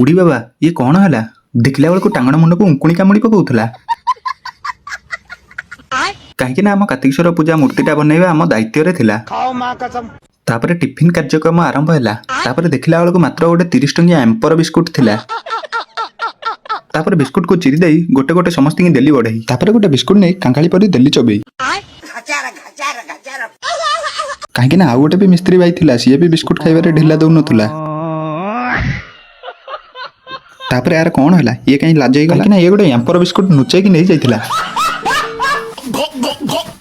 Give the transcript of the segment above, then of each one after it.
उड़ी बाबा ये कौन है देखला बेलू टांगण मुंड को उंकुणी कामुड़ी पकाउला कहीं आम कार्तिकेश्वर पूजा मूर्तिटा बनैबा आम दायित्व थिला तापर टिफिन कार्यक्रम आरंभ है तापर देखला बेलू मात्र गोटे 30 टंकिया एम्पर बिस्कुट थिला तापर बिस्कुट को चिरी दे गोटे गोटे समस्त देली बढ़ई तापर गोटे बिस्कुट नहीं कांगाली परी देली चबई कहीं आउ गोटे भी मिस्त्री भाई थिला सी भी बिस्कुट खाइबारे ढिला दउ नथुला तापर यार कौन है ये कहीं लाज गला कि ये गोटे एम्पर बिस्कुट नुचे की नहीं जाइथिला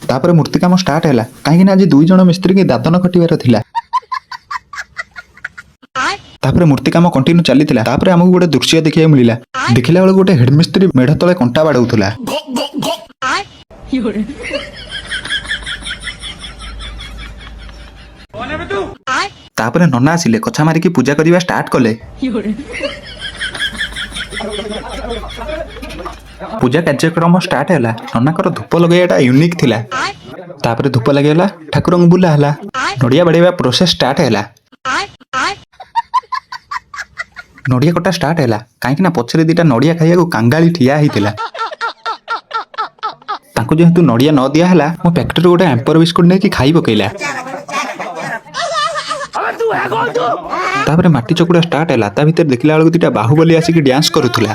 तापर मूर्ति काम स्टार्ट है कहीं आज 2 जन मिस्त्री के दादन खटिबार थिला तापर मूर्ति काम कंटिन्यू चली तापर आमको गोटे दृश्य देखा मिला देखला बेलू गोटे हेडमिस्त्री मेढ़ तले कंटा बाड़ौला तापर नना आसिले कछा मारिकी पूजा करवा स्टार्ट कले पूजा कार्यक्रम स्टार्ट है ननाकर धूप लगेटा यूनिक थिला तापर धूप लगे ठाकुर बुला है नड़िया बाड़ेबा प्रोसेस स्टार्ट है नड़िया कटा स्टार्ट है कहीं पछरे 2टा नड़िया खाइया कांगाली ठिया होता जेहेतु नड़िया न दिया है मो पैकेट गोटे एम्पर बिस्कुट नहीं खाई पकईला तापर माटी चकुड़ा स्टार्ट है ता भीतर देखला बेलू 2टा बाहुबली आसिक डांस करुला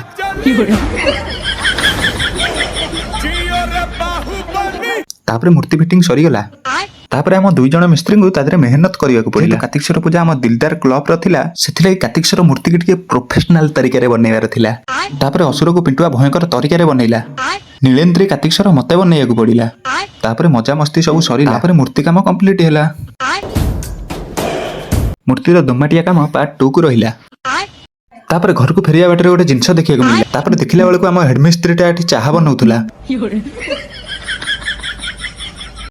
तापर मूर्ति फिटिंग सरीगला तापर आम 2 जन मिस्त्री को तादरे मेहनत करने पड़ा कार्तिकेश्वर पूजा आम दिलदार क्लब रहा से कार्तिकेश्वर मूर्ति की प्रोफेशनल तरीके बनइबार थिला तापर असुर को पिंटुआ भयंकर तरीके बनइला नीलेन्द्री कार्तिकेश्वर मते बनइया पड़ा तापर मजा मस्ती सब सरीला तापर मूर्ति काम कंप्लीट है मूर्तिर दोमाटिया काम पार्ट 2 को रहिला तापर घर को फेरिया बाटर गोटे जिनस देखा मिला तापर देखला बेलू आम हेडमिस्त्रीटा चाह बनाउला